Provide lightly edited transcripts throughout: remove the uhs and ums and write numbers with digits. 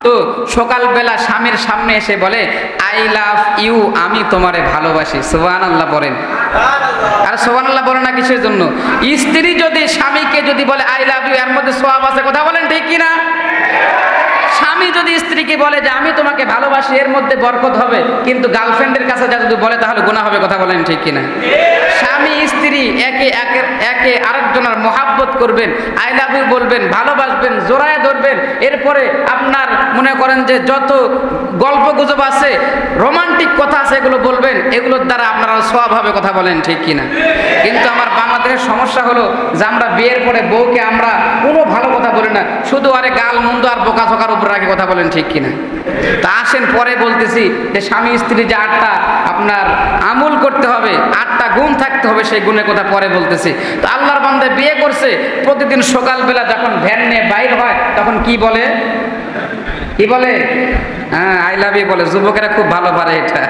তো সকালবেলা স্বামীর সামনে এসে বলে আই লাভ ইউ, আমি তোমারে ভালোবাসি। সুবহানাল্লাহ বলেন। আর সুবহানাল্লাহ বলে না কিসের জন্য? স্ত্রী যদি স্বামীকে যদি বলে আই লাভ ইউ, এর মধ্যে সওয়াব আছে, কথা বলেন ঠিক কিনা? স্বামী যদি স্ত্রীকে বলে যে আমি তোমাকে ভালোবাসি, এর মধ্যে বরকত হবে। কিন্তু গার্লফ্রেন্ডের কাছে যদি বলে তাহলে গুনাহ হবে, কথা বলেন ঠিক কিনা? স্বামী স্ত্রী একে আরেকজনের মহাব্বত করবেন, আই লাভ ইউ বলবেন, ভালোবাসবেন, জোড়ায় ধরবেন। এরপরে আপনার মনে করেন যে যত গল্প গুজব আছে, রোমান্টিক কথা আছে, এগুলো বলবেন। এগুলোর দ্বারা আপনারা সওয়াব হবে, কথা বলেন ঠিক কিনা? কিন্তু আমার বাংলাদেশের সমস্যা হলো যে আমরা বিয়ের পরে বউকে আমরা কোনো ভালো কথা বলি না, শুধু আরে গাল মন্দ আর বোকা চোকার উপর রাখি, কথা বলেন ঠিক কিনা? তা আসেন পরে বলতেছি যে স্বামী স্ত্রী যে 8টা আপনার আমল করতে হবে, 8টা গুণ থাকতে হবে, সেই গুণের কথা পরে বলতেছি। তো আল্লাহর বান্দা বিয়ে করছে, প্রতিদিন সকালবেলা যখন ভ্যান নিয়ে বাইর হয় তখন কি বলে? কি বলে? হ্যাঁ, আই লাভ ইউ বলে। যুবকেরা খুব ভালো পারে এটা।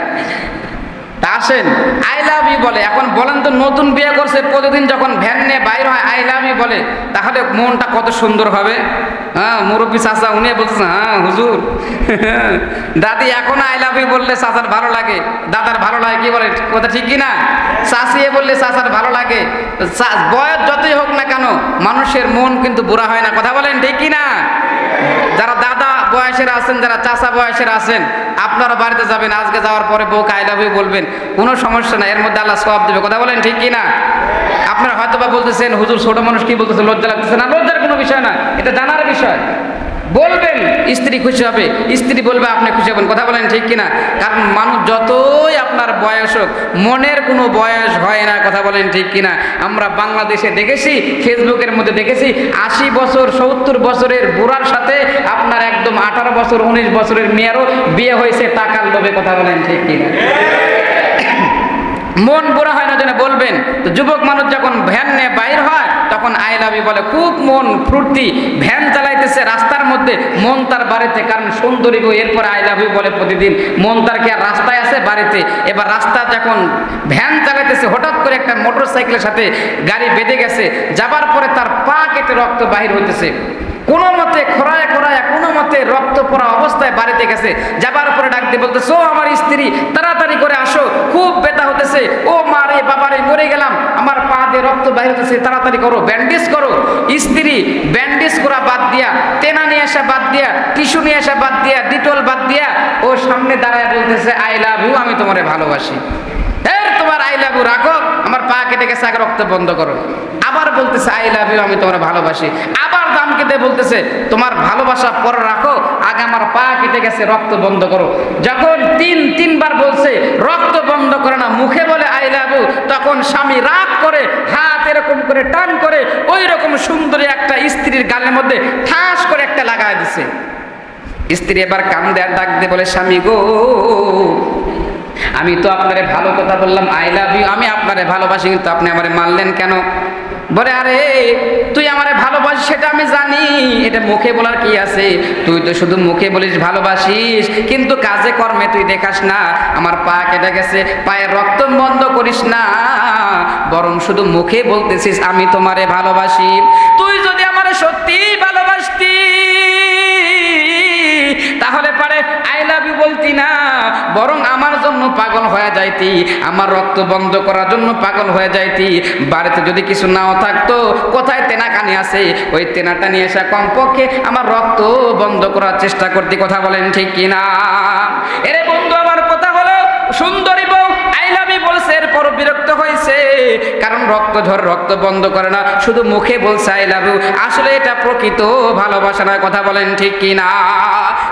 তা আসেন আই লাভ ইউ বলে। এখন বলেন তো, নতুন বিয়ে করছে, প্রতিদিন যখন ভ্যান নিয়ে বাইর হয় আই লাভ ইউ বলে, তাহলে মনটা কত সুন্দর হবে। হ্যাঁ, মুরব্বী চাচা উনি বলতেছেন হ্যাঁ হুজুর দাদি এখন আই লাভ ইউ বললে চাচার ভালো লাগে, দাদার ভালো লাগে, কি বলে কথা ঠিক কিনা? চাচিয়ে বললে চাচার ভালো লাগে। বয়স যতই হোক না কেন, মানুষের মন কিন্তু বুড়া হয় না, কথা বলেন ঠিক কিনা? যারা দাদা বয়সের আছেন, যারা চাচা বয়সের আছেন, আপনারা বাড়িতে যাবেন, আজকে যাওয়ার পরে বউকে আই লাভ ইউ বলবেন, কোনো সমস্যা নাই, এর মধ্যে আল্লাহ সওয়াব দেবে, কথা বলেন ঠিক কিনা? আপনারা হয়তো বা বলতেছেন হুজুর ছোট মানুষ কি বলতেছে, লজ্জা লাগতেছে না। লজ্জার কোনো বিষয় না, এটা জানার বিষয়। বলবেন, স্ত্রী খুশি হবে, স্ত্রী বলবে আপনি খুশি হবেন, কথা বলেন ঠিক কিনা? কারণ মানুষ যতই আপনার বয়স হোক, মনের কোনো বয়স হয় না, কথা বলেন ঠিক কিনা? আমরা বাংলাদেশে দেখেছি, ফেসবুকের মধ্যে দেখেছি, 80 বছর 70 বছরের বুড়ার সাথে আপনার একদম 18 বছর 19 বছরের মেয়েরও বিয়ে হয়েছে টাকার লোভে, কথা বলেন ঠিক কিনা? মন বুড়া হয় না যেন বলবেন। তো যুবক মানুষ যখন ভ্যান নিয়ে বাইর হয় তখন আই লাভ ইউ বলে, খুব মন ফুর্তি, ভ্যান চালাইতেছে রাস্তার মধ্যে, মন তার বাড়িতে, কারণ সুন্দরী বউ। এরপর আই লাভ ইউ বলে প্রতিদিন, মন তার কি আর রাস্তায় আছে? বাড়িতে। এবার রাস্তা যখন ভ্যান চালাইতেছে, হঠাৎ করে একটা মোটর সাইকেলের সাথে গাড়ি বেঁধে গেছে, যাবার পরে তার পা কেটে রক্ত বাহির হইতেছে, কোনো মতে খোরায় খোরায় কোনো মতে রক্ত পড়া অবস্থায় বাড়িতে গেছে। যাবার পরে ডাক দিয়ে বলতেছে, ও আমার স্ত্রী, তাড়াতাড়ি করে আসো, খুব ব্যথা হতেছে, ও মা রে বাবা রে, মরে গেলাম, আমার পা দিয়ে রক্ত বাইরে হতেছে, তাড়াতাড়ি করো, ব্যান্ডেজ করো। স্ত্রী ব্যান্ডেজ করা বাদ দিয়া, তেনা নিয়ে আসা বাদ দিয়া, টিস্যু নিয়ে আসা বাদ দিয়া, ডিটল বাদ দিয়া, ও সামনে দাঁড়ায় বলতেছে আই লাভ ইউ, আমি তোমারে ভালোবাসি। তোমার আই লাভ ইউ রাখো, আমার পা কেটে গেছে, আগে রক্ত বন্ধ করো। আবার বলতেছে আই লাভ ইউ, আমি তোমার ভালোবাসি। আবার দাম কেটে বলতেছে তোমার ভালোবাসা পরে রাখো, আগে আমার পা কেটে গেছে, রক্ত বন্ধ করো। যখন তিনবার বলছে, রক্ত বন্ধ করে না, মুখে বলে আই লাভ ইউ, তখন স্বামী রাগ করে হাত এরকম করে টান করে ওই রকম সুন্দরী একটা স্ত্রীর গালের মধ্যে ঠাস করে একটা লাগায় দিছে। স্ত্রী এবার কান্দে আর ডাক দিয়ে বলে, স্বামী গো, আমি তো আপনারে ভালো কথা বললাম, আই লাভ ইউ, আমি আপনারে ভালোবাসি, কিন্তু আপনি আমারে মারলেন কেন? বলে, আরে তুই আমারে ভালোবাসিস সেটা আমি জানি, এটা মুখে বলার কি আছে? তুই তো শুধু মুখে বলিস ভালোবাসিস, কিন্তু কাজে কর্মে তুই দেখাস না। আমার পা কেটে গেছে, পায়ের রক্ত বন্ধ করিস না, বরং শুধু মুখে বলতেছিস আমি তোমারে ভালোবাসি। তুই যদি আমারে সত্যি ভালোবাসতি তাহলে পারে আই লাভ ইউ বলতি না, বরং আমার জন্য পাগল হয়ে যাইতি, আমার রক্ত বন্ধ করার জন্য পাগল হয়ে যাইতি। বাড়িতে যদি কিছু নাও থাকতো, কোথায় তেনা কানি আছে, ওই তেনাটা নিয়ে এসে কমপক্ষে আমার রক্ত বন্ধ করার চেষ্টা করতি, কথা বলেন ঠিক কিনা? এরে বন্ধু, আমার কথা হলো, সুন্দরী বউ আই লাভ ইউ বলছে, এরপর বিরক্ত হয়েছে, কারণ রক্ত ঝরে রক্ত বন্ধ করে না, শুধু মুখে বলছে আই লাভ ইউ। আসলে এটা প্রকৃত ভালোবাসা নয়, কথা বলেন ঠিক কিনা?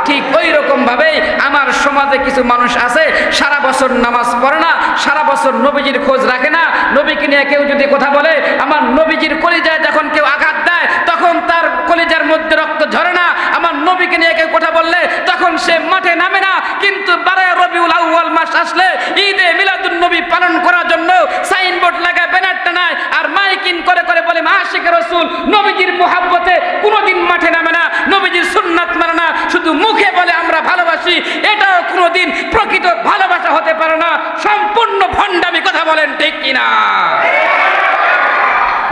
ঠিক ওই রকম ভাবেই আমার সমাজে কিছু মানুষ আছে, সারা বছর নামাজ পড়ে না, সারা বছর নবীজির খোঁজ রাখে না। নবীকে নিয়ে কেউ যদি কথা বলে, আমার নবীজির কলিজায় যখন কেউ আঘাত দেয় তখন তার কলিজার মধ্যে রক্ত ঝরে না। আমার নবীকে নিয়ে কেউ কথা বললে তখন সে মাঠে নামে না। কিন্তু 12 রবিউল আউয়াল মাস আসলে ঈদে মিলাদুন নবী পালন করার জন্য সাইনবোর্ড লাগায়, ব্যানার টানায়, আর মাইকিং করে করে বলে আশিক রাসূল, নবীজির মুহাব্বতে কোনোদিন মাঠে নামে না, নবীজির সুন্নাত মানে না, শুধু মুখে বলে আমরা ভালোবাসি। এটাও কোনোদিন প্রকৃত ভালোবাসা হতে পারে না, সম্পূর্ণ ভণ্ডামি, কথা বলেন ঠিক কিনা?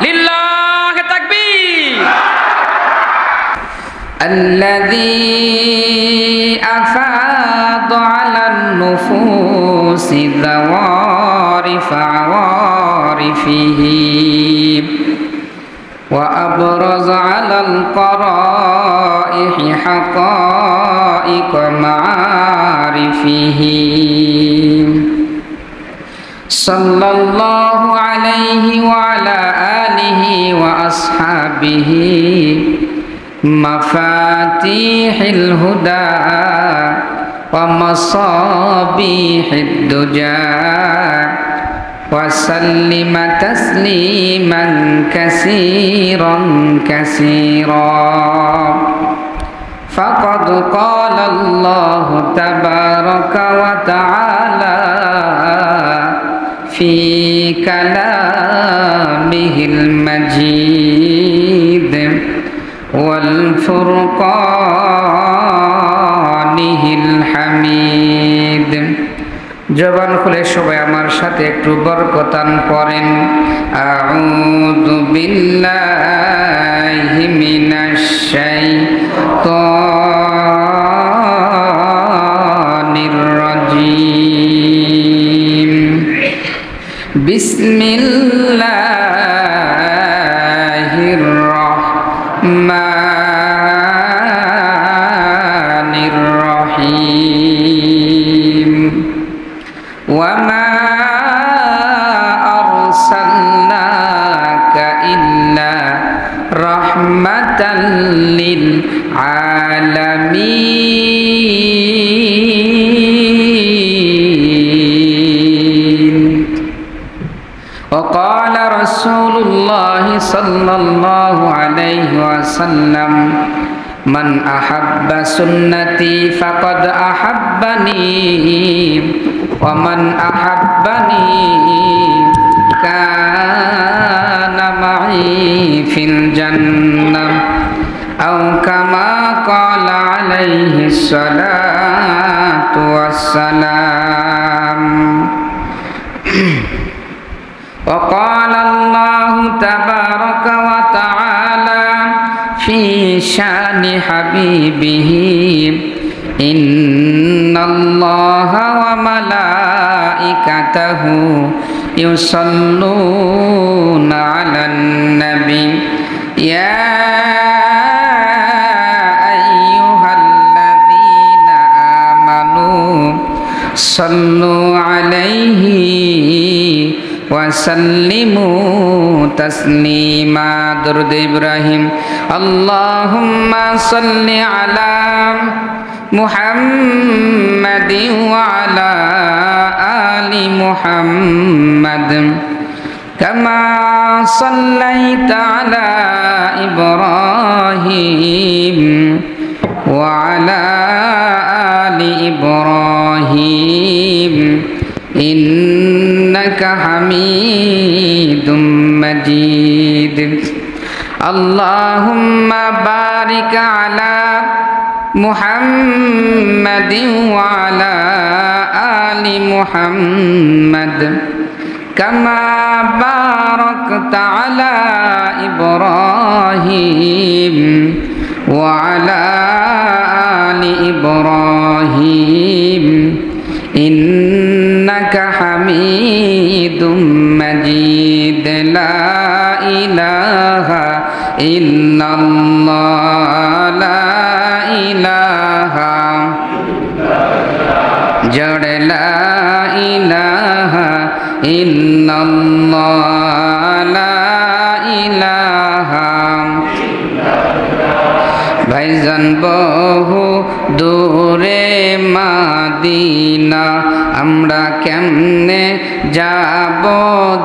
লিল্লাহি তাকবীর। الذي أفاض على النفوس ذوارف عوارفه وأبرز على القرائح حقائق معارفه صلى الله عليه وعلى آله وأصحابه مفاتيح الهدى ومصابيح الدجى وسلم تسليما كثيرا كثيرا فقد قال الله تبارك وتعالى في كلامه المجيد والفرقانه الحميد জবান খুলে সবাই আমার সাথে একটু বরকতান পড়েন আউযু বিল্লাহি মিনাশ শাইতানির রাজীম বিসমিল্লাহির রাহমানির রহিম وما أرسلناك إلا رحمة للعالمين وقال رسول الله صلى الله عليه وسلم من أحب سنتي فقد أحبني ومن أحبني كان معي في الجنة أو كما قال عليه الصلاة والسلام وقال الله تبارك وتعالى في شان حبيبه إن الله وملائكته يصلون على النبي يا أيها الذين آمنوا صلوا عليه وسلموا تسليما درود إبراهيم اللهم صل على محمد وعلى آل محمد كما صليت على إبراهيم وعلى آل إبراهيم إنك حميد مجيد اللهم بارك على محمد وعلى آل محمد كما باركت على إبراهيم وعلى آل إبراهيم إنك حميد مجيد لا إله إلا الله لا إله جل لا إله إلا الله لا إله ভাইজান বহু দূরে মাদিনা আমরা কেমনে যাব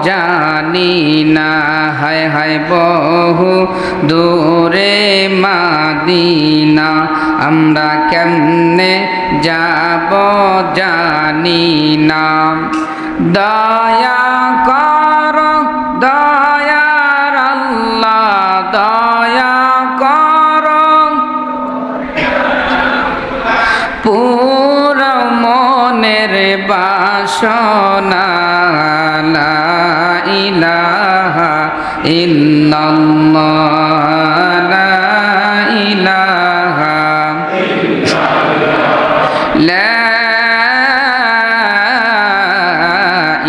জানি না হায় হায় বহু দূরে মাদিনা আমরা কেমনে যাব জানি না দয়া কর দয়ার আল্লাহ দয়া কর পুরো মনের বাসনা লা ইলাহা ইল্লাল্লাহ লা ইলাহা লা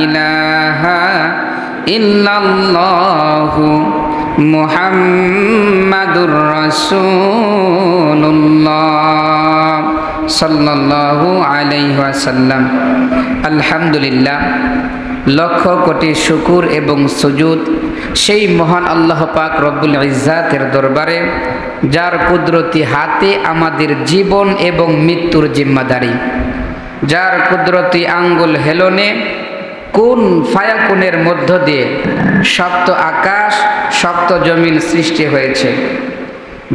ইলাহা ইল্লাল্লাহু মুহাম্মাদুর রাসূলুল্লাহ সাল্লাল্লাহু আলাইহি ওয়াসাল্লাম। আলহামদুলিল্লাহ, লক্ষ কোটি শুকুর এবং সুজুদ সেই মহান আল্লাহ পাক রব্বুল ইজ্জাতের দরবারে, যার কুদরতি হাতে আমাদের জীবন এবং মৃত্যুর জিম্মাদারি, যার কুদরতি আঙ্গুল হেলনে কোন ফায়াকুনের মধ্য দিয়ে সপ্ত আকাশ সপ্ত জমিন সৃষ্টি হয়েছে,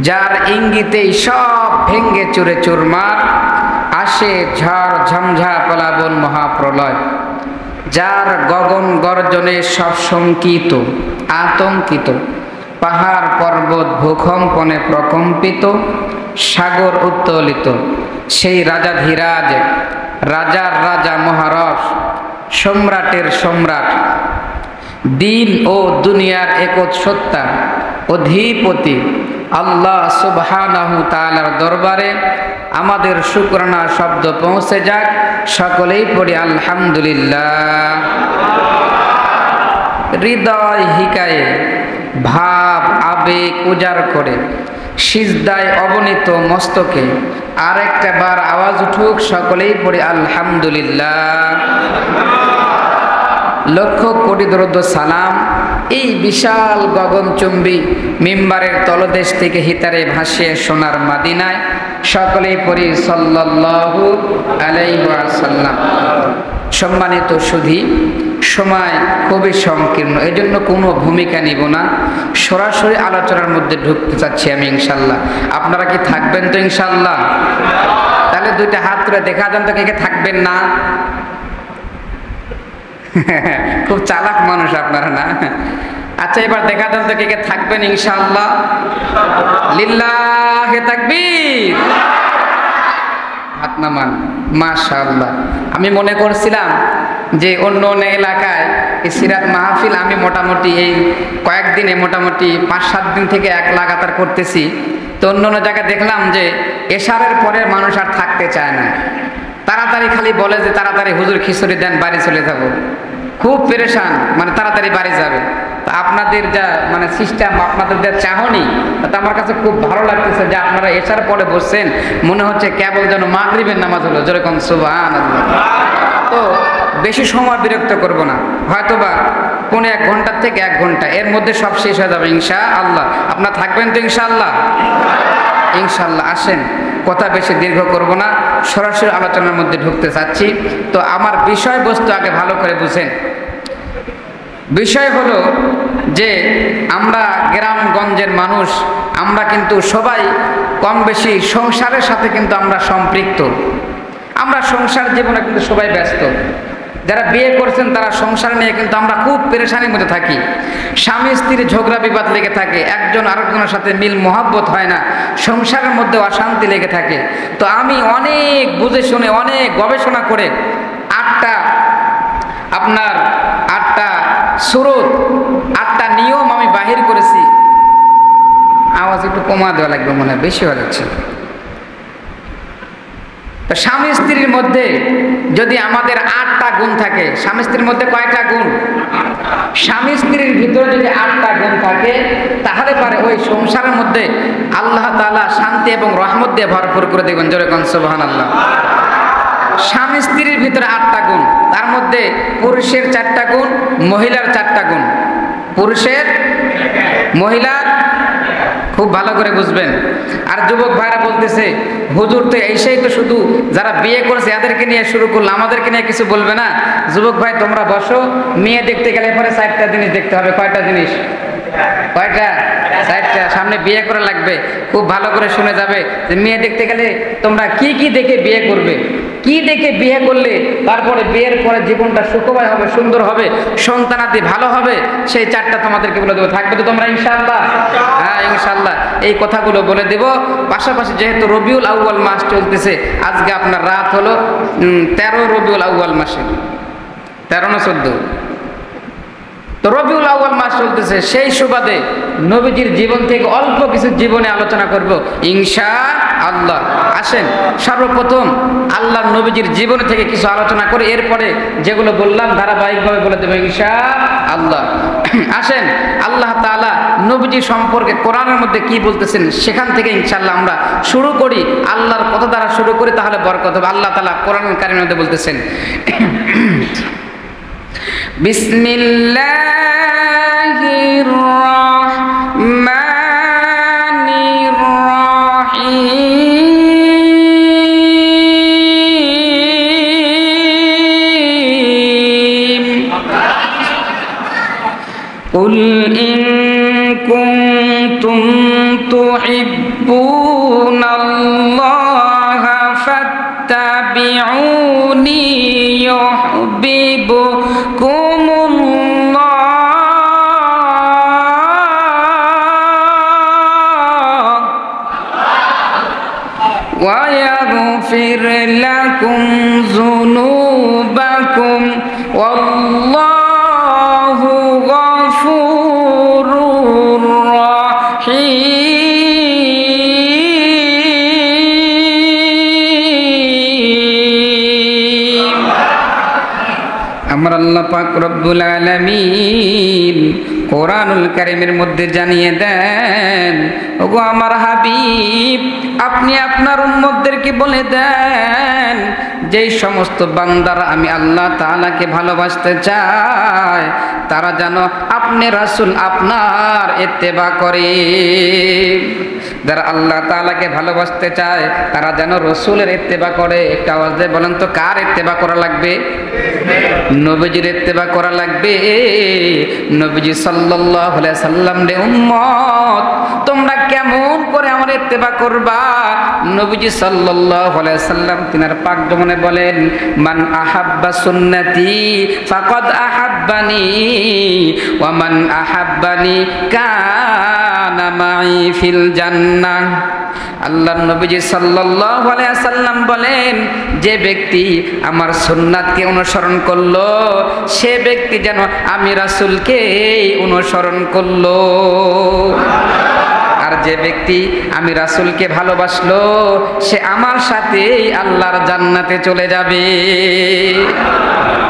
যার ইঙ্গিতেই সব ভেঙ্গে চুরে চুরমার, আসে ঝড় ঝঞ্ঝা প্লাবন মহাপ্রলয়, যার গগন গর্জনে সব শঙ্কিত আতঙ্কিত, পাহাড় পর্বত ভূকম্পনে প্রকম্পিত, সাগর উত্তোলিত, সেই রাজাধিরাজ, রাজার রাজা মহারস, সম্রাটের সম্রাট, দিন ও দুনিয়ার একচ্ছত্তা অধিপতি আল্লাহ সুবহানাহু তাআলার দরবারে আমাদের শুকরানা শব্দ পৌঁছে যাক। সকলেই পড়ি আলহামদুলিল্লাহ। হৃদয় হিকায়ে ভাব আবেগ উজাড় করে সিজদায় অবনীত মস্তকে আরেকটা বার আওয়াজ উঠুক, সকলেই পড়ি আলহামদুলিল্লাহ। লক্ষ কোটি দরুদ সালাম এই বিশাল গগনচুম্বী মিম্বারের তলদেশ থেকে হিতারে ভাসিয়ে সোনার মাদিনায় সকলেই পড়ি সাল্লাল্লাহু আলাইহি ওয়াসাল্লাম। সম্মানিত সুধী, সময় খুবই সংকীর্ণ, এই জন্য কোনো ভূমিকা নিব না, সরাসরি আলোচনার মধ্যে ঢুকতে চাচ্ছি আমি ইনশাল্লাহ। আপনারা কি থাকবেন তো ইনশাল্লাহ? তাহলে দুইটা হাত তুলে দেখা দেন তো কে কে থাকবেন না। খুব চালাক মানুষ আপনারা না? আচ্ছা, এবার দেখা দেন তো কে কে থাকবেন ইনশাআল্লাহ। লিল্লাহে তাকবীর। হাত নামান। মাশাআল্লাহ। আমি মনে করছিলাম যে অন্য অন্য এলাকায় এই সিরাত মাহফিল আমি মোটামুটি এই কয়েকদিনে মোটামুটি 5-7 দিন থেকে এক লাগাতার করতেছি, তো অন্য অন্য জায়গায় দেখলাম যে এশারের পরে মানুষ আর থাকতে চায় না, তাড়াতাড়ি খালি বলে যে তাড়াতাড়ি হুজুর খিচুড়ি দেন, বাড়ি চলে যাব। খুব পেরেশান, মানে তাড়াতাড়ি বাড়ি যাবে। তো আপনাদের যা মানে সিস্টেম, আপনাদের যা চাহনি, তা আমার কাছে খুব ভালো লাগতেছে যে আপনারা এশার পরে বসছেন, মনে হচ্ছে কেবল যেন মাগরিবের নামাজ হলো, যেরকম সুবহানাল্লাহ। তো বেশি সময় বিরক্ত করব না, হয়তোবা 1.5 ঘন্টা থেকে 1 ঘন্টা এর মধ্যে সব শেষ হয়ে যাবে ইনশাআল্লাহ। আপনারা থাকবেন তো ইনশাআল্লাহ? ইনশাআল্লাহ। আসেন, কথা বেশি দীর্ঘ করব না, সরাসরি আলোচনার মধ্যে ঢুকতে চাচ্ছি। তো আমার বিষয়বস্তু আগে ভালো করে বুঝেন। বিষয় হলো যে আমরা গ্রামগঞ্জের মানুষ, আমরা কিন্তু সবাই কম বেশি সংসারের সাথে কিন্তু আমরা সম্পৃক্ত। আমরা সংসার জীবনে কিন্তু সবাই ব্যস্ত। যারা বিয়ে করছেন তারা সংসার নিয়ে কিন্তু আমরা খুব পেরেশানির মধ্যে থাকি। স্বামী স্ত্রীর ঝগড়া বিবাদ লেগে থাকে, একজন আরেকজনের সাথে মিল মহব্বত হয় না, সংসারের মধ্যে অশান্তি লেগে থাকে। তো আমি অনেক বুঝে শুনে অনেক গবেষণা করে 8টা সুরত 8টা নিয়ম আমি বাহির করেছি। আওয়াজ একটু কমা দেওয়া লাগবে, মনে হয় বেশি হয়ে যাচ্ছে। তো স্বামী স্ত্রীর মধ্যে যদি আমাদের 8টা গুণ থাকে, স্বামী স্ত্রীর মধ্যে কয়টা গুণ? স্বামী স্ত্রীর ভিতরে যদি 8টা গুণ থাকে, তাহলে পারে ওই সংসারের মধ্যে আল্লাহ তাআলা শান্তি এবং রহমত দিয়ে ভরপুর করে দেবেন। জোরে কোন সুবহানাল্লাহ। স্বামী স্ত্রীর ভিতরে 8টা গুণ, তার মধ্যে পুরুষের 4টা গুণ, মহিলার 4টা গুণ। পুরুষের, মহিলার, খুব ভালো করে বুঝবেন। আর যুবক ভাইরা বলতেছে, হুজুর তো এইসেই তো শুধু যারা বিয়ে করেছে এদেরকে নিয়ে শুরু করলো, আমাদেরকে নিয়ে কিছু বলবে না? যুবক ভাই তোমরা বসো, মেয়ে দেখতে গেলে পরে 4টা জিনিস দেখতে হবে। কয়টা জিনিস? কয়টা? 4টা। সামনে বিয়ে করা লাগবে, খুব ভালো করে শুনে যাবে যে মেয়ে দেখতে গেলে তোমরা কি কি দেখে বিয়ে করবে, কি দেখে বিয়ে করলে তারপরে বিয়ের পরে জীবনটা সুখময় হবে, সুন্দর হবে, সন্তানাদি ভালো হবে, সেই 4টা তোমাদেরকে বলে দেবো। থাকবে তো তোমরা ইনশাআল্লাহ? হ্যাঁ ইনশাআল্লাহ। এই কথাগুলো বলে দেব। পাশাপাশি যেহেতু রবিউল আউয়াল মাস চলতেছে, আজকে আপনার রাত হলো 13 রবিউল আউয়াল মাসে, 13 না 14? তো রবিউল আউয়াল মাস চলতেছে, সেই সুবাদে নবীজির জীবন থেকে অল্প কিছু জীবনে আলোচনা করব ইনশাআল্লাহ। আল্লাহ। আসেন সর্বপ্রথম আল্লাহর নবীজির জীবন থেকে কিছু আলোচনা করে এরপরে যেগুলো বললাম ধারাবাহিকভাবে বলে দেবো ইনশাআল্লাহ। আসেন আল্লাহ তাআলা নবীজি সম্পর্কে কোরআনের মধ্যে কি বলতেছেন সেখান থেকে ইনশাআল্লাহ আমরা শুরু করি। আল্লাহর কথা দ্বারা শুরু করি, তাহলে বরকত হবে। আল্লাহ তাআলা কোরআনুল কারীমের মধ্যে বলতেছেন, বিসমিল্লাহির রাহমানির রাহিম। কুল ইন কুনতুম তুহিব্বুনাল্লাহা ফাত্তাবিউনি ইউহিব্বুকুমুল্লাহ ওয়া ইয়াগফির লাকুম যুনুবাকুম ওয়াল্লাহু গফুরুর রহিম। আমার আল্লাহ পাক রব্বুল আলামিন কোরআনুল কারীমের মধ্যে জানিয়ে দেন, ওগো আমার হাবিব, আপনি আপনার উম্মতদেরকে বলে দেন, যেই সমস্ত বান্দারা আমি আল্লাহ তাআলাকে ভালোবাসতে চায় তারা যেন আপনি রাসূল আপনার ইত্তেবা করে। যারা আল্লাহ তাআলাকে ভালোবাসতে চায় তারা যেন রাসূলের ইত্তেবা করে। একটা আওয়াজ দিয়ে বলেন তো, কার ইত্তেবা করা লাগবে? নবীজির ইত্তেবা করা লাগবে। নবীজি সাল্লাল্লাহু আলাইহি সাল্লাম রে উম্মত, তোমরা কেমন করে আমার ইত্তেবা করবা? নবীজি সাল্লাল্লাহু আলাইহি সাল্লাম তিনার পাক জমনে বলেন, মান আহাব্বা সুন্নতি ফাকাদ আহাব্বানি ওয়া মান আহাব্বানি কানা মাই ফিল জান্নাহ। আল্লাহর নবীজি সাল্লাল্লাহু আলাইহি সাল্লাম বলেন, যে ব্যক্তি আমার সুন্নাতকে অনুসরণ করলো সে ব্যক্তি যেন আমি রাসূলকে অনুসরণ করলো। আর যে ব্যক্তি আমি রাসূলকে ভালোবাসলো সে আমার সাথেই আল্লাহর জান্নাতে চলে যাবে।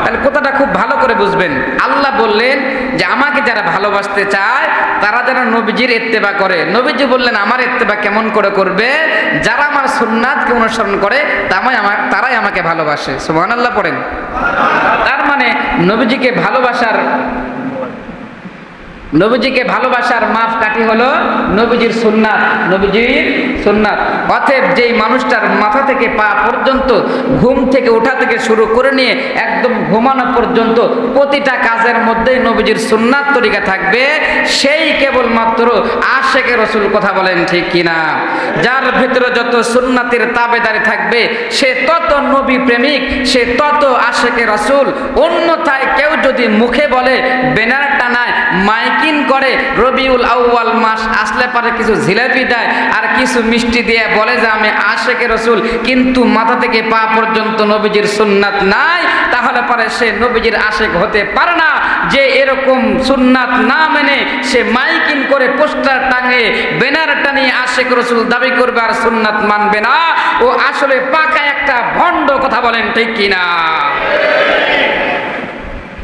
তাহলে কথাটা খুব ভালো করে বুঝবেন। আল্লাহ বললেন যে আমাকে যারা ভালোবাসতে চায় তারা যেন নবীজির ইত্তেবা করে। নবীজি বললেন আমার ইত্তেবা কেমন করে করবে? যারা আমার সুন্নাতকে অনুসরণ করে তারাই আমাকে ভালোবাসে। সুবহানাল্লাহ পড়েন। তার মানে নবীজিকে ভালোবাসার মাপকাঠি হলো নবীজির সুন্নাত। নবীজির সুন্নাত। অতএব যেই মানুষটার মাথা থেকে পা পর্যন্ত, ঘুম থেকে ওঠা থেকে শুরু করে নিয়ে একদম ঘুমানো পর্যন্ত প্রতিটা কাজের মধ্যেই নবীজির সুন্নাত তরিকা থাকবে, সেই কেবলমাত্র আশেকে রাসূল। কথা বলেন ঠিক কিনা? যার ভিতরে যত সুন্নাতের তাবেদারি থাকবে সে তত নবী প্রেমিক, সে তত আশেকে রাসূল। অন্যথায় কেউ যদি মুখে বলে, ব্যানার টানায়, মাইকিং করে, রবিউল আউয়াল মাস আসলে পারে কিছু জিলাপি দেয় আর কিছু মিষ্টি দিয়ে বলে যে আমি আশেকে রাসূল, কিন্তু মাথা থেকে পা পর্যন্ত নবীজির সুন্নাত নাই, তাহলে পরে সে নবীজির আশেক হতে পারে না। যে এরকম সুন্নাত না মেনে সে মাইকিং করে, পোস্টার টাঙিয়ে, ব্যানার টানিয়ে আশেক রাসূল দাবি করবে আর সুন্নাত মানবে না, ও আসলে পাকা একটা ভণ্ড। কথা বলেন ঠিক কিনা?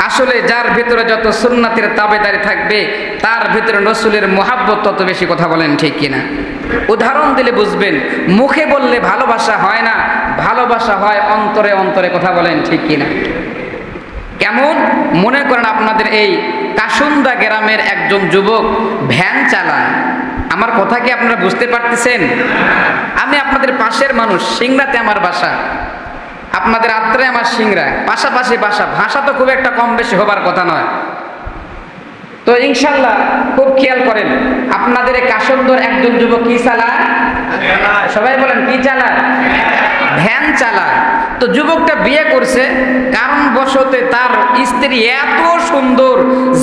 আসলে যার ভিতরে যত সুন্নাতের তাবেদারি থাকবে তার ভিতরে রাসূলের মুহাব্বত তত বেশি। কথা বলেন ঠিক কিনা? উদাহরণ দিলে বুঝবেন। মুখে বললে ভালোবাসা হয় না, ভালোবাসা হয় অন্তরে অন্তরে। কথা বলেন ঠিক কিনা? কেমন? মনে করেন আপনাদের এই কাসুন্দা গ্রামের একজন যুবক ভ্যান চালায়। আমার কথা কি আপনারা বুঝতে পারতেছেন? আমি আপনাদের পাশের মানুষ, সিংড়াতে আমার বাসা, আপনাদের আত্রায় আমার সিংড়া, পাশাপাশি বাসা। ভাষা তো খুব একটা কম বেশি হবার কথা নয়। তো ইনশাল্লাহ খুব খেয়াল করেন, আপনাদের এই কাসন্দর একজন যুবক কি চালায়? সবাই বলেন কি চালায়? ভ্যান চালায়। তো যুবকটা বিয়ে করছে, কারণবশতে তার স্ত্রী এত সুন্দর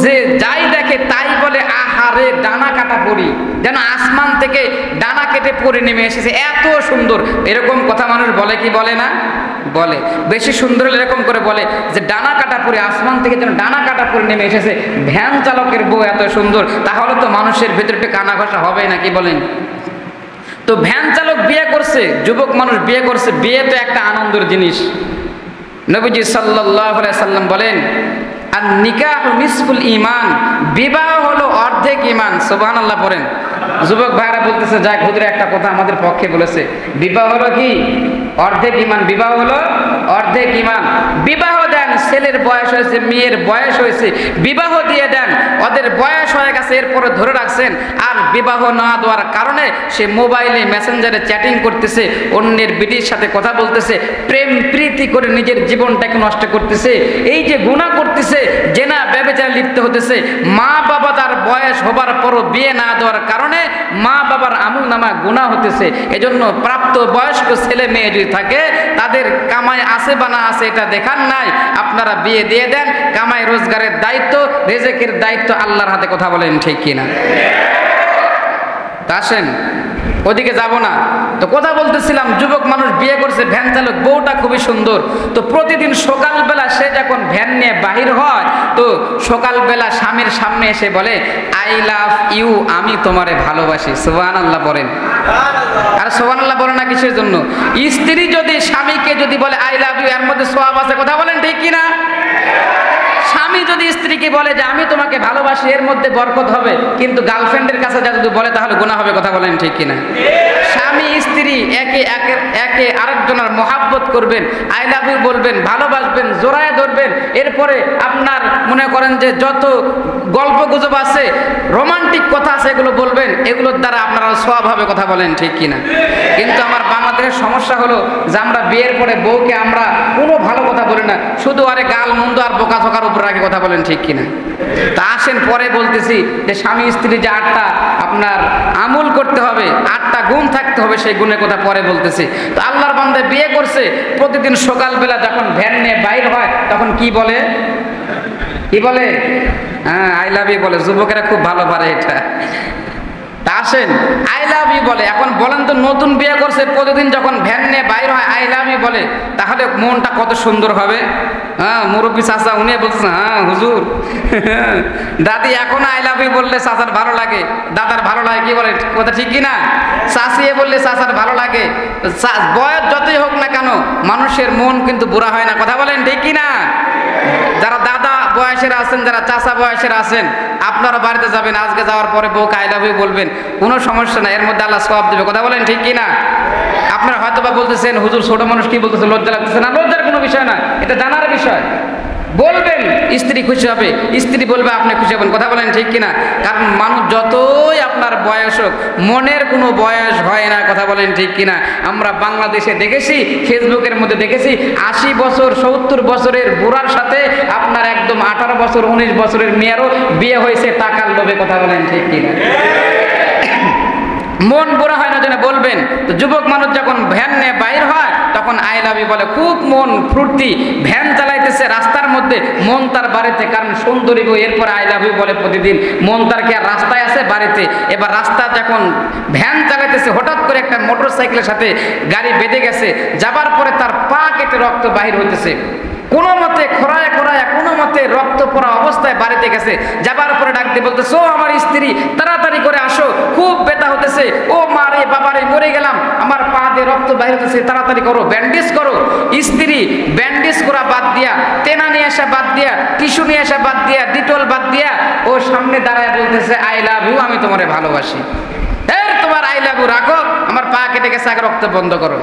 যে যাই দেখে তাই বলে আহারে ডানা কাটা পরি, যেন আসমান থেকে ডানা কেটে পরে নেমে এসেছে, এত সুন্দর। এরকম কথা মানুষ বলে কি বলে না? বলে। বেশি সুন্দর এরকম করে বলে যে ডানা কাটা পরে, আসমান থেকে যেন ডানা কাটা পরে নেমে এসেছে। ভ্যান চালকের বউ এত সুন্দর, তাহলে তো মানুষের ভেতরে একটু কানা ঘষা হবে না, কি বলেন? তো ভ্যান চালক বিয়ে করছে, যুবক মানুষ বিয়ে করছে, বিয়ে তো একটা আনন্দের জিনিস। নবীজি সাল্লাল্লাহু আলাইহি সাল্লাম বলেন, আর নিকাহু নিসফুল ঈমান, বিবাহ হলো অর্ধেক ঈমান। সুবহানাল্লাহ পড়েন। যুবক ভাইরা বলতেছে, যাক হুজুর একটা কথা আমাদের পক্ষে বলেছে, বিবাহ হলো কি? অর্ধেক ঈমান। বিবাহ হলো অর্ধেক ঈমান। বিবাহ দেন, ছেলের বয়স হয়েছে, মেয়ের বয়স হয়েছে, বিবাহ দিয়ে দেন। ওদের বয়স হয়ে গেছে, এরপরে ধরে রাখছেন। আর বিবাহ না দেওয়ার কারণে সে মোবাইলে মেসেঞ্জারে চ্যাটিং করতেছে, অন্যের বিটির সাথে কথা বলতেছে, প্রেম প্রীতি করে নিজের জীবনটাকে নষ্ট করতেছে। এই যে গুনাহ করতেছে, জেনা ব্যভিচারে লিপ্ত হতেছে। মা বাবা তার বয়স হবার পরও বিয়ে না দেওয়ার কারণে মা বাবার আমলনামা গুনাহ হতেছে। এজন্য প্রাপ্ত বয়স্ক ছেলে মেয়ে যদি থাকে, তাদের কামাই আছে বা না আছে এটা দেখার নাই, আপনারা বিয়ে দিয়ে দেন। কামাই রোজগারের দায়িত্ব, রিজিকের দায়িত্ব আল্লাহর হাতে। কথা বলেন ঠিক কিনা? তা আসেন, ওদিকে যাব না। তো কথা বলতেছিলাম, যুবক মানুষ বিয়ে করছে, ভ্যান চালক, বউটা খুবই সুন্দর। তো প্রতিদিন সকালবেলা সে যখন ভ্যান নিয়ে বাহির হয়, তো সকালবেলা স্বামীর সামনে এসে বলে, আই লাভ ইউ, আমি তোমারে ভালোবাসি। সুবহানাল্লাহ বলেন। আর সুবহানাল্লাহ বলে না কিসের জন্য? স্ত্রী যদি স্বামীকে যদি বলে আই লাভ ইউ, এর মধ্যে সওয়াব আছে। কথা বলেন ঠিক কিনা? স্বামী যদি স্ত্রীকে বলে যে আমি তোমাকে ভালোবাসি, এর মধ্যে বরকত হবে। কিন্তু গার্লফ্রেন্ডের কাছে যা যদি বলে, তাহলে গুনাহ হবে। কথা বলেন ঠিক কিনা? স্বামী স্ত্রী একে আরেকজনের মহাব্বত করবেন, আই লাভ ইউ বলবেন, ভালোবাসবেন, জোড়ায় ধরবেন। এরপরে আপনার মনে করেন যে যত গল্প গুজব আছে, রোমান্টিক কথা আছে, এগুলো বলবেন। এগুলোর দ্বারা আপনারা সওয়াব হবে। কথা বলেন ঠিক কিনা? কিন্তু আমার বাংলাদেশের সমস্যা হলো যে আমরা বিয়ের পরে বউকে আমরা কোনো ভালো কথা বলি না, শুধু আরে গাল মন্দ আর বোকা চোকার উপর রাখি। কথা বলেন ঠিক কিনা? তা আসেন, পরে বলতেছি যে স্বামী স্ত্রী যে 8টা আপনার আমল করতে হবে, 8টা গুণ থাকতে হবে, সেই গুণের কথা পরে বলতেছি। তো আল্লাহর বান্দা বিয়ে করছে, প্রতিদিন সকালবেলা যখন ভ্যান নিয়ে বাইর হয়, তখন কি বলে? কি বলে? হ্যাঁ, আই লাভ ইউ বলে। যুবকেরা খুব ভালো পারে এটা। তা আসেন, আই লাভ ইউ বলে। এখন বলেন তো, নতুন বিয়ে করছে, প্রতিদিন যখন ভ্যান নিয়ে বাইর হয় আই লাভ ইউ বলে, তাহলে মনটা কত সুন্দর হবে। হ্যাঁ, মুরব্বী চাচা উনি বলতেছেন, হ্যাঁ হুজুর, দাদি এখন আই লাভ ইউ বললে চাচার ভালো লাগে, দাদার ভালো লাগে। কি বলে কথা ঠিক কিনা? চাচিয়ে বললে চাচার ভালো লাগে। বয়স যতই হোক না কেন, মানুষের মন কিন্তু বুড়া হয় না। কথা বলেন ঠিক কিনা? যারা দাদা বয়সের আছেন, যারা চাচা বয়সের আছেন, আপনারা বাড়িতে যাবেন, আজকে যাওয়ার পরে বউকে আই লাভ ইউ বলবেন, কোনো সমস্যা নাই, এর মধ্যে আল্লাহ সওয়াব দেবে। কথা বলেন ঠিক কিনা? আপনারা হয়তো বা বলতেছেন, হুজুর ছোট মানুষ কি বলতেছে, লজ্জা লাগতেছে না? লজ্জার কোনো বিষয় না, এটা জানার বিষয়। বলবেন, স্ত্রী খুশি হবে, স্ত্রী বলবে, আপনি খুশি হবেন। কথা বলেন ঠিক কিনা? কারণ মানুষ যতই আপনার বয়স হোক, মনের কোনো বয়স হয় না। কথা বলেন ঠিক কিনা? আমরা বাংলাদেশে দেখেছি, ফেসবুকের মধ্যে দেখেছি, 80 বছর 70 বছরের বুড়ার সাথে আপনার একদম 18 বছর 19 বছরের মেয়েরও বিয়ে হয়েছে টাকার লোভে। কথা বলেন ঠিক কিনা? মন বুড়া হয় না যেন বলবেন। তো যুবক মানুষ যখন ভ্যান নিয়ে বাইর হয়, তখন আই লাভ ইউ বলে, খুব মন ফুর্তি। ভ্যান চালাইতেছে রাস্তার মধ্যে, মন তার বাড়িতে, কারণ সুন্দরী বউ। এরপরে আই লাভ ইউ বলে প্রতিদিন। মন তার কি আর রাস্তায় আছে? বাড়িতে। এবার রাস্তা যখন ভ্যান চালাইতেছে, হঠাৎ করে একটা মোটর সাইকেলের সাথে গাড়ি বেঁধে গেছে, যাবার পরে তার পা কেটে রক্ত বাহির হইতেছে। কোনো মতে খোরায় কোনো মতে রক্ত পড়া অবস্থায় বাড়িতে গেছে, যাবার পরে ডাক দিয়ে বলতেছে, ও আমার স্ত্রী, তাড়াতাড়ি করে আসো, খুব ব্যথা হতেছে। ও মা রে, বাবা রে, মরে গেলাম, আমার পা দিয়ে রক্ত বাইর হতেছে, তাড়াতাড়ি করো, ব্যান্ডেজ করো। স্ত্রী ব্যান্ডেজ করা বাদ দিয়া, তেনা নিয়ে আসা বাদ দিয়া, টিস্যু নিয়ে আসা বাদ দিয়া, ডিটল বাদ দিয়া, ও সামনে দাঁড়ায় বলতেছে, আই লাভ ইউ, আমি তোমারে ভালোবাসি। তোমার আই লাভ ইউ রাখো, আমার পা কেটে গেছে, আগে রক্ত বন্ধ করো।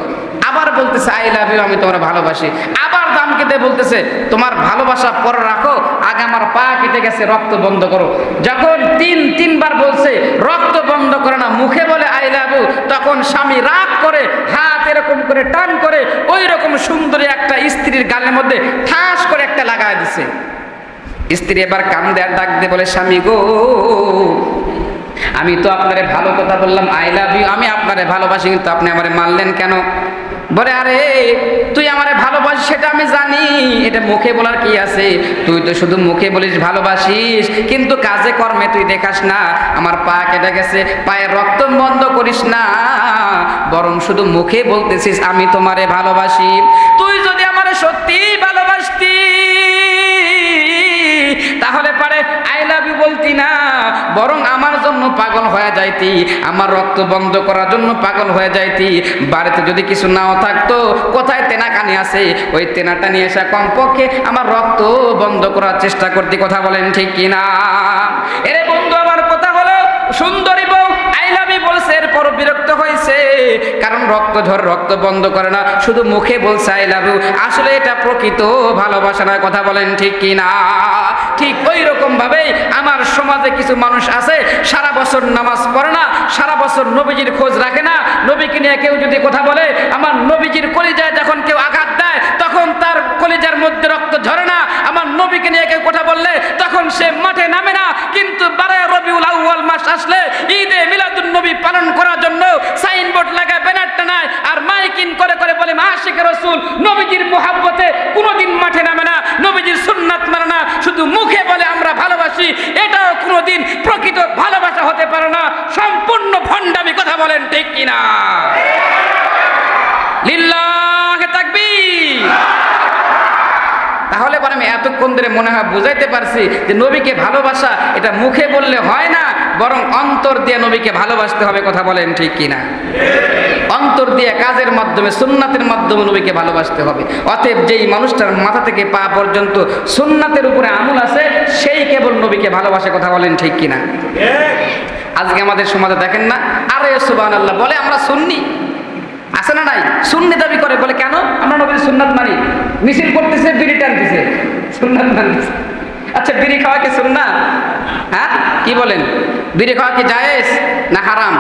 আবার বলতেছে, আই লাভ ইউ, আমি তোমার ভালোবাসি। আবার দাম কেটে বলতেছে, তোমার ভালোবাসা পরে রাখো, আগে আমার পা কেটে গেছে, রক্ত বন্ধ করো। যখন তিনবার বলছে, রক্ত বন্ধ করে না, মুখে বলে আই লাভ ইউ, তখন স্বামী রাগ করে হাত এরকম করে টান করে ওই রকম সুন্দরী একটা স্ত্রীর গালের মধ্যে ঠাস করে একটা লাগায় দিছে। স্ত্রী এবার কান্দে আর ডাক দিয়ে বলে, স্বামী গো, আমি তো আপনারে ভালো কথা বললাম, আই লাভ ইউ, আমি আপনারে ভালোবাসি, কিন্তু আপনি আমারে মারলেন কেন? বলে, আরে তুই আমারে ভালোবাসিস সেটা আমি জানি, এটা মুখে বলার কি আছে? তুই তো শুধু মুখে বলিস ভালোবাসিস, কিন্তু কাজে কর্মে তুই দেখাস না। আমার পা কেটে গেছে, পায়ের রক্ত বন্ধ করিস না, বরং শুধু মুখে বলতেছিস আমি তোমারে ভালোবাসি। তুই যদি আমারে সত্যি ভালোবাসতি, তাহলে পারে আই লাভ ইউ বলতি না, বরং আমার জন্য পাগল হয়ে যাইতি, আমার রক্ত বন্ধ করার জন্য পাগল হয়ে যাইতি। বাড়িতে যদি কিছু নাও থাকতো, কোথায় তেনাকানি আছে, ওই তেনাটা নিয়ে এসে কমপক্ষে আমার রক্ত বন্ধ করার চেষ্টা করতে। কথা বলেন ঠিক কিনা? এরে বন্ধু, আমার কথা হলো সুন্দরী বউ আই লাভ ইউ বলছে, এরপর বিরক্ত হয়েছে, কারণ রক্ত ঝরে রক্ত বন্ধ করে না, শুধু মুখে বলছে আই লাভ ইউ। আসলে এটা প্রকৃত ভালোবাসা নয়। কথা বলেন ঠিক কিনা? ঠিক ওই রকম ভাবেই আমার সমাজে কিছু মানুষ আছে সারা বছর নামাজ পড়ে না, সারা বছর নবীজির খোঁজ রাখে না। নবীকে নিয়ে কেউ যদি কথা বলে, আমার নবীজির কলিজায় যখন কেউ আঘাত দেয় তখন তার কলিজার মধ্যে রক্ত ঝরে না। আমার নবীকে নিয়ে কেউ কথা বললে তখন সে মাঠে নামে না। কিন্তু 12 রবিউল আউয়াল মাস আসলে ঈদে মিলাদুন নবী পালন করার জন্য সাইনবোর্ড লাগায়, ব্যানার টানায় আর মাইকিং করে করে বলে আশিক রাসূল, নবীজির মুহাব্বতে কোনোদিন মাঠে নামে না, নবীজির সুন্নাত মানে না, শুধু মুখে বলে আমরা ভালোবাসি। এটাও কোনোদিন প্রকৃত ভালোবাসা হতে পারে না, সম্পূর্ণ ভণ্ডামি। কথা বলেন ঠিক কিনা? লিল্লাহি তাকবীর। তাহলে পরে আমি এতক্ষণ ধরে মনে হয় বুঝাইতে পারছি যে নবীকে ভালোবাসা এটা মুখে বললে হয় না, বরং অন্তর দিয়ে নবীকে ভালোবাসতে হবে। কথা বলেন ঠিক কিনা? অন্তর দিয়ে কাজের মাধ্যমে সুন্নাতের মাধ্যমে নবীকে ভালোবাসতে হবে। অতএব যেই মানুষটার মাথা থেকে পা পর্যন্ত সুন্নাতের উপরে আমল আছে, সেই কেবল নবীকে ভালোবাসে। কথা বলেন ঠিক কিনা? আজকে আমাদের সমাজে দেখেন না, আরে সুবহানাল্লাহ বলে আমরা সুন্নি, আছে না নাই? সুন্নি দাবি করে, বলে কেন? আমরা নবীর সুন্নাত মানি। মিছিল করতেছে, বিড়ি টানতেছে, সুন্নাত মানতেছে। আচ্ছা, বিড়ি খাওয়া কি সুন্নাত? হ্যাঁ, কি বলেন? বিড়ি খাওয়া কি জায়েজ না হারাম?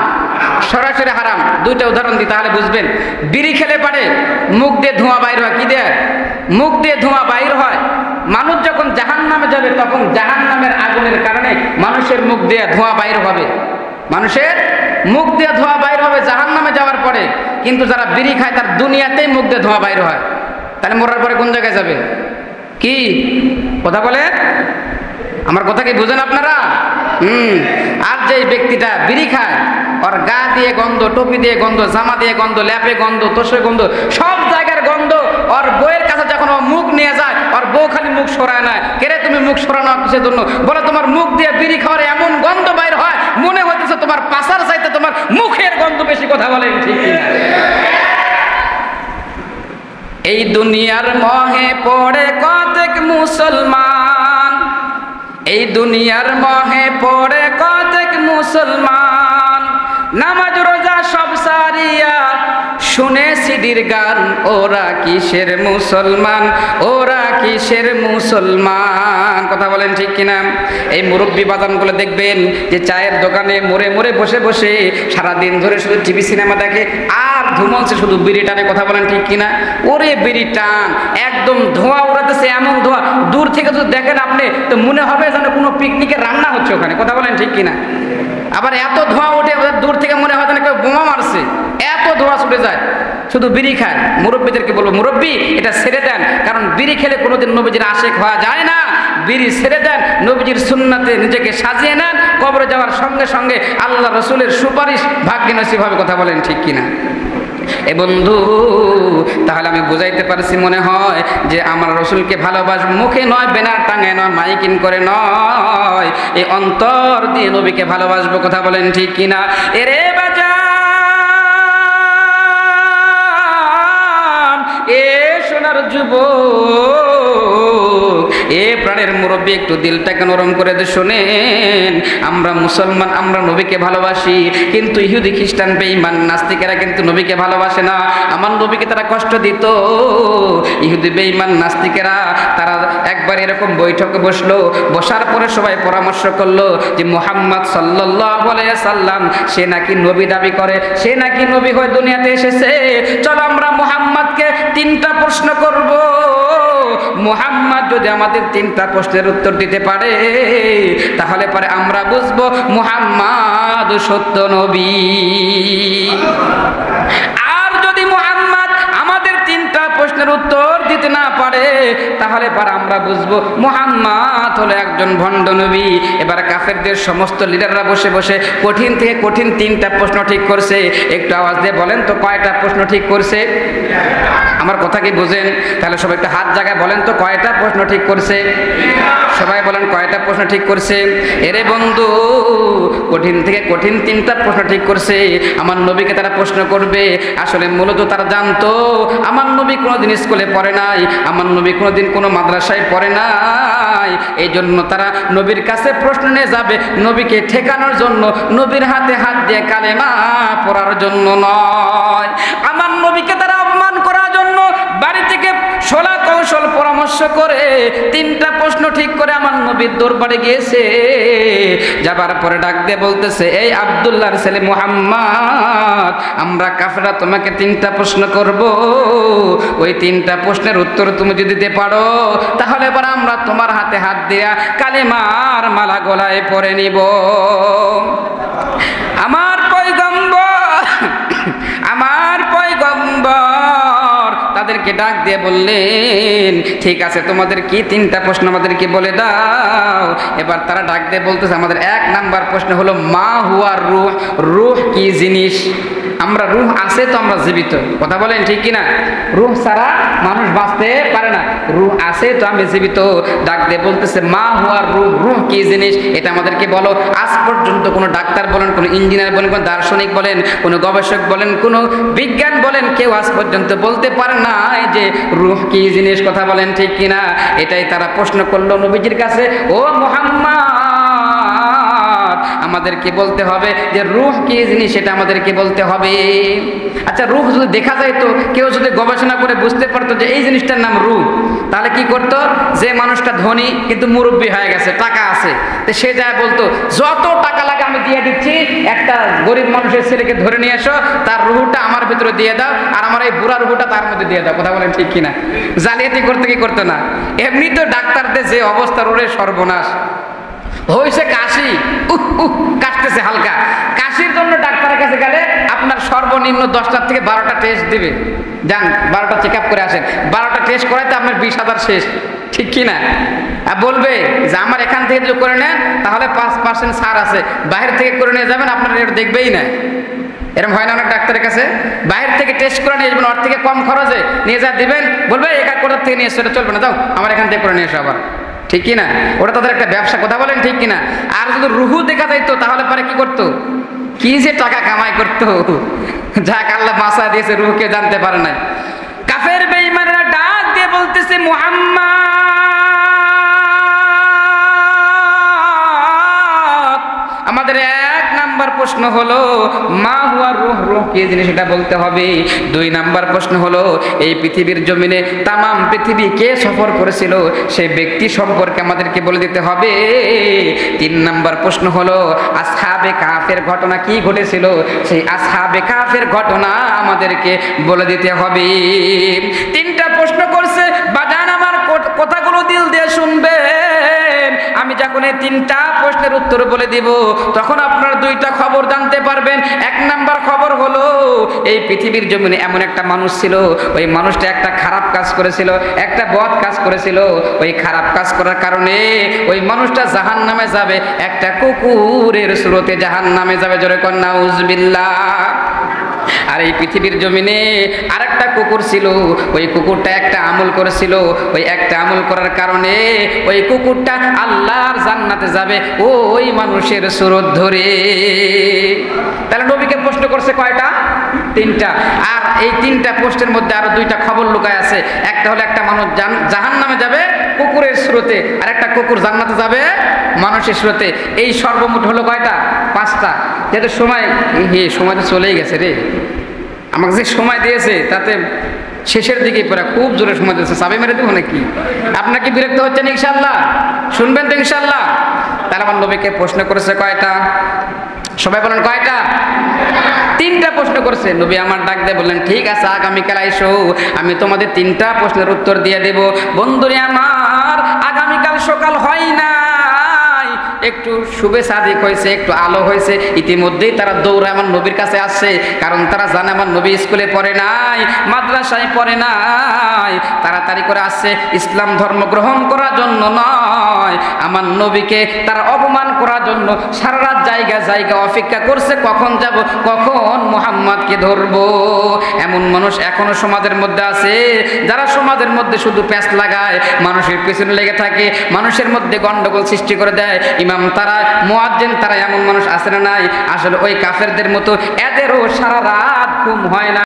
সরাসরি হারাম। দুইটা উদাহরণ দিই তাহলে বুঝবেন। বিড়ি খেলে পারে মুখ দিয়ে ধোঁয়া বাইর হয়। কি দেয়? মুখ দিয়ে ধোঁয়া বাইর হয়। মানুষ যখন জাহান্নামে যাবে তখন জাহান্নামের আগুনের কারণে মানুষের মুখ দিয়ে ধোঁয়া বাইর হবে, মানুষের মুখ দিয়ে ধোঁয়া বাইর হবে জাহান্নামে যাওয়ার পরে। কিন্তু যারা বিড়ি খায় তার দুনিয়াতেই মুখ দিয়ে ধোঁয়া বাইর হয়। তাহলে মরার পরে কোন জায়গায় যাবে? কি কথা বলে? আমার কথা কি বুঝেন আপনারা? আর যে ব্যক্তিটা বিড়ি খায়, ওর গা দিয়ে গন্ধ, টুপি দিয়ে গন্ধ, জামা দিয়ে গন্ধ, ল্যাপে গন্ধ, তোষে গন্ধ, সব জায়গার গন্ধ। ওর বউয়ের কাছে যখন ও মুখ নিয়ে যায়, ওর বউ খালি মুখ সরায় না। কেরে তুমি মুখ সরানো কিসের জন্য? বলে তোমার মুখ দিয়ে বিড়ি খাওয়ার এমন গন্ধ বাইর হয়, মনে হইতেছে তোমার পাছার চাইতে তোমার মুখের গন্ধ বেশি। কথা বলেন ঠিক কিনা? এই দুনিয়ার মোহে পড়ে কতক মুসলমান, এই দুনিয়ার মোহে পড়ে কতক মুসলমান, নামাজ রোজা সব সারিয়া শুনে সিডির গান। ওরা কিসের মুসলমান, ওরা কিসের মুসলমান? কথা বলেন ঠিক কিনা? এই মুরব্বী বাদানগুলো দেখবেন যে চায়ের দোকানে মোড়ে মোড়ে বসে বসে সারাদিন ধরে শুধু টিভি সিনেমা দেখে আর ধুমলছে, শুধু বিড়ি টানে। কথা বলেন ঠিক কিনা? ওরে বিড়ি টান, একদম ধোঁয়া উড়াতেছে, এমন ধোঁয়া দূর থেকে যদি দেখেন আপনি তো মনে হবে যেন কোনো পিকনিকের রান্না হচ্ছে ওখানে। কথা বলেন ঠিক কিনা? আবার এত ধোঁয়া ওঠে দূর থেকে মনে হয় যেন কেউ বোমা মারছে, এত ধোঁয়া ছুটে যায়। শুধু বিড়ি খায়। মুরব্বীদেরকে বলবো, মুরব্বী এটা ছেড়ে দেন, কারণ বিড়ি খেলে কোনোদিন নবীজির আশিক হওয়া যায় না। বিড়ি ছেড়ে দেন, নবীজির সুন্নাতে নিজেকে সাজিয়ে নেন, কবরে যাওয়ার সঙ্গে সঙ্গে আল্লাহ রসুলের সুপারিশ ভাগ্যে নসিব হবে। কথা বলেন ঠিক কিনা? এ বন্ধু, তাহলে আমি বুঝাইতে পারছি মনে হয় যে আমার রসুলকে ভালোবাসব, মুখে নয়, ব্যানার টাঙে নয়, মাইকিং করে নয়, এই অন্তর দিয়ে নবীকে ভালোবাসবো। কথা বলেন ঠিক কিনা? এরে বাজান, এ সোনার যুবক, এ প্রাণের মুরব্বী, একটু দিলটাকে নরম করে দে, শোনেন। আমরা মুসলমান, আমরা নবীকে ভালোবাসি, কিন্তু ইহুদি খ্রিস্টান বেঈমান নাস্তিকেরা কিন্তু নবীকে ভালোবাসে না। আমার নবীকে তারা কষ্ট দিত। ইহুদি বেঈমান নাস্তিকেরা তারা একবার এরকম বৈঠকে বসলো, বসার পরে সবাই পরামর্শ করলো যে মুহাম্মদ সাল্লাল্লাহু আলাইহি সাল্লাম সে নাকি নবী দাবি করে, সে নাকি নবী হয়ে দুনিয়াতে এসেছে। চলো আমরা মুহাম্মদকে 3টা প্রশ্ন করব। মুহাম্মদ যদি আমাদের 3টা প্রশ্নের উত্তর দিতে পারে তাহলে পরে আমরা বুঝবো মুহাম্মদ সত্য নবী। আর যদি মুহাম্মদ আমাদের 3টা প্রশ্নের প্রশ্নের উত্তর দিতে না পারে তাহলে পর আমরা বুঝবো মুহাম্মদ হলো একজন ভণ্ড নবী। এবার কাফেরদের সমস্ত লিডাররা বসে বসে কঠিন থেকে কঠিন 3টা প্রশ্ন ঠিক করছে। একটু আওয়াজ দিয়ে বলেন তো কয়টা প্রশ্ন ঠিক করছে? আমার কথা কি বুঝেন? তাহলে সবাই একটু হাত জায়গায় বলেন তো কয়টা প্রশ্ন ঠিক করছে? সবাই বলেন কয়টা প্রশ্ন ঠিক করছে? এরে বন্ধু, কঠিন থেকে কঠিন 3টা প্রশ্ন ঠিক করছে। আমার নবীকে তারা প্রশ্ন করবে। আসলে মূলত তারা জানতো আমার নবী কোনোদিন স্কুলে পড়ে নাই, আমার নবী কোনোদিন কোনো মাদ্রাসায় পড়ে নাই। এই জন্য তারা নবীর কাছে প্রশ্ন নিয়ে যাবে নবীকে ঠেকানোর জন্য, নবীর হাতে হাত দিয়ে কালেমা পড়ার জন্য নয়। আমার নবীকে তারা অপমান করার জন্য বাড়ি থেকে 16 কৌশল পরামর্শ করে 3টা প্রশ্ন ঠিক করে আমার নবীর দরবারে গিয়েছে। যাবার পরে ডাক দিয়ে বলতেছে, এই আব্দুল্লাহর ছেলে মুহাম্মদ, আমরা কাফেররা তোমাকে 3টা প্রশ্ন করব। ওই 3টা প্রশ্নের উত্তর তুমি যদি দিতে পারো তাহলে এবার আমরা তোমার হাতে হাত দিয়া কালেমার মালা গলায় পরে নিব। আমার পয়গম্বর তাদেরকে ডাক দিয়ে বললেন, ঠিক আছে, তোমাদের কি 3টা প্রশ্ন আমাদেরকে বলে দাও। এবার তারা ডাক দিয়ে বলতেছে, আমাদের 1 নাম্বার প্রশ্ন হলো মা হুয়া রূহ, রূহ কি জিনিস? আমরা রূহ আছে তো আমরা জীবিত, কথা বলেন ঠিক কিনা? রূহ ছাড়া মানুষ বাঁচতে পারে না, রূহ আছে তো আমি জীবিত। ডাক দিয়ে বলতেছে মা হুয়া রূহ, রূহ কি জিনিস এটা আমাদেরকে বলো। আজ পর্যন্ত কোনো ডাক্তার বলেন, কোনো ইঞ্জিনিয়ার বলেন, কোনো দার্শনিক বলেন, কোনো গবেষক বলেন, কোনো বিজ্ঞান বলেন, কেউ আজ পর্যন্ত বলতে পারে না যে রূহ কি জিনিস, কথা বলেন ঠিক কিনা? এটাই তারা প্রশ্ন করলো নবীজির কাছে। ও মুহাম্মদ, আমাদেরকে বলতে হবে যে রূহ কি জিনিস, সেটা আমাদেরকে বলতে হবে। আচ্ছা, রূহ যদি দেখা যায় তো কেউ যদি গবেষণা করে বুঝতে পারতো যে এই জিনিসটার নাম রূহ, তাহলে কি করতো? যে মানুষটা ধনী কিন্তু মুরব্বী হয়ে গেছে, টাকা আছে, তো সে যায় বলতো যত টাকা লাগে আমি দিয়ে দিচ্ছি, একটা গরিব মানুষের ছেলেকে ধরে নিয়ে এসো, তার রূহটা আমার ভিতরে দিয়ে দাও, আর আমার এই বুড়া রূহটা তার মধ্যে দিয়ে দাও, কথা বলেন ঠিক কিনা? জালিয়াতি করতে কি করতো না? এমনি তো ডাক্তারদের যে অবস্থা, রোডের সর্বনাশ হয়েছে। কাশি কাশতেছে হালকা, কাশির জন্য ডাক্তারের কাছে গেলে আপনার সর্বনিম্ন 10টার থেকে 12টা টেস্ট দিবে। যান 12টা চেক আপ করে আসেন, 12টা টেস্ট করাইতে আপনার 20,000 শেষ, ঠিক কিনা? আর বলবে যে আমার এখান থেকে যদি করে নেন তাহলে 5% ছাড় আছে, বাইরে থেকে করে নিয়ে যাবেন আপনার রেট দেখবেই না। এরকম হয় না অনেক ডাক্তারের কাছে? বাইরে থেকে টেস্ট করে নিয়ে যাবেন, ওর থেকে কম খরচে নিয়ে যা দিবেন, বলবে একা কোথার থেকে নিয়ে এসো, এটা চলবে না, যাও আমার এখান থেকে করে নিয়ে এসো আবার, ঠিক কিনা? ওটা তাদের একটা ব্যবসা, কথা বলেন ঠিক কিনা? আর যদি রুহু দেখা যাইতো তাহলে পরে কি করতো? কি যে টাকা কামাই করতো, যাক আল্লাহ বাঁচা দিয়েছে, রুহকে জানতে পারে নাই। কাফের বেঈমানরা ডাক দিয়ে বলতেছে মুহাম্মদ, আমাদের 1 নাম্বার প্রশ্ন হলো মা হুয়া রূহ, রূহ কি জিনিস এটা বলতে হবে। 2 নাম্বার প্রশ্ন হলো এই পৃথিবীর জমিনে তামাম পৃথিবী কে সফর করেছিল সেই ব্যক্তি সম্পর্কে আমাদেরকে বলে দিতে হবে। 3 নাম্বার প্রশ্ন হলো আসহাবে কাফের ঘটনা কি ঘটেছিল, সেই আসহাবে কাফের ঘটনা আমাদেরকে বলে দিতে হবে। 3টা প্রশ্ন করছে। বাজান আমার কথাগুলো দিল দিয়ে শুনবেন। আমি যখন এই 3টা প্রশ্নের উত্তর বলে দিব তখন আপনারা 2টা খবর জানতে পারবেন। 1 নাম্বার খবর হলো এই পৃথিবীর জমিনে এমন একটা মানুষ ছিল, ওই মানুষটা একটা খারাপ কাজ করেছিল, একটা বদ কাজ করেছিল। ওই খারাপ কাজ করার কারণে ওই মানুষটা জাহান্নামে যাবে, একটা কুকুরের স্রোতে জাহান্নামে যাবে। জোরে কর নাউজুবিল্লাহ। আর এই পৃথিবীর জমিনে আরেকটা কুকুর ছিল, ওই কুকুরটা একটা আমল করেছিল, ওই একটা আমল করার কারণে ওই কুকুরটা আল্লাহর জান্নাতে যাবে ওই মানুষের সুরত ধরে। তাহলে নবীকে প্রশ্ন করছে কয়টা? 3টা। আর এই 3টা প্রশ্নের মধ্যে আরো 2টা খবর লুকায় আছে। একটা হলো একটা মানুষ জাহান্নামে যাবে কুকুরের স্রোতে, আর একটা কুকুর জান্নাতে যাবে মানুষের স্রোতে। এই সর্বমোট হলো কয়টা? 5টা। যেহেতু সময় তো চলেই গেছে রে, আমাকে যে সময় দিয়েছে তাতে শেষের দিকে পড়া খুব জোরে সময় দিয়েছে, চাবি মেরে দেবো নাকি? আপনার কি বিরক্ত হচ্ছেন? ইনশাল্লাহ শুনবেন তো ইনশাল্লাহ। তাহলে আমার নবীকে প্রশ্ন করেছে কয়টা? সবাই বলেন কয়টা? 3টা প্রশ্ন করছে। নবী আমার ডাক দিয়ে বললেন ঠিক আছে, আগামীকাল আইসো, আমি তোমাদের 3টা প্রশ্নের উত্তর দিয়ে দেব। বন্ধুরে আমার, আগামীকাল সকাল হয় নাই, একটু শুভে সাদিক হয়েছে, একটু আলো হয়েছে, ইতিমধ্যেই তারা দৌড়ে আমার নবীর কাছে আসছে। কারণ তারা জানে আমার নবী স্কুলে পড়ে নাই, মাদ্রাসায় পড়ে নাই, তাড়াতাড়ি করে আসছে ইসলাম ধর্ম গ্রহণ করার জন্য নয়, আমার নবীকে তারা অপমান করার জন্য সারা রাত জায়গা জায়গা অপেক্ষা করছে, কখন যাব, কখন মুহাম্মদকে ধরবো। এমন মানুষ এখনো সমাজের মধ্যে আছে, যারা সমাজের মধ্যে শুধু প্যাঁচ লাগায়, মানুষের পিছনে লেগে থাকে, মানুষের মধ্যে গন্ডগোল সৃষ্টি করে দেয়। ইমাম তারা, মুয়াজ্জিন তারা, এমন মানুষ আছে না নাই? আসলে ওই কাফেরদের মতো এদেরও সারা রাত ঘুম হয় না।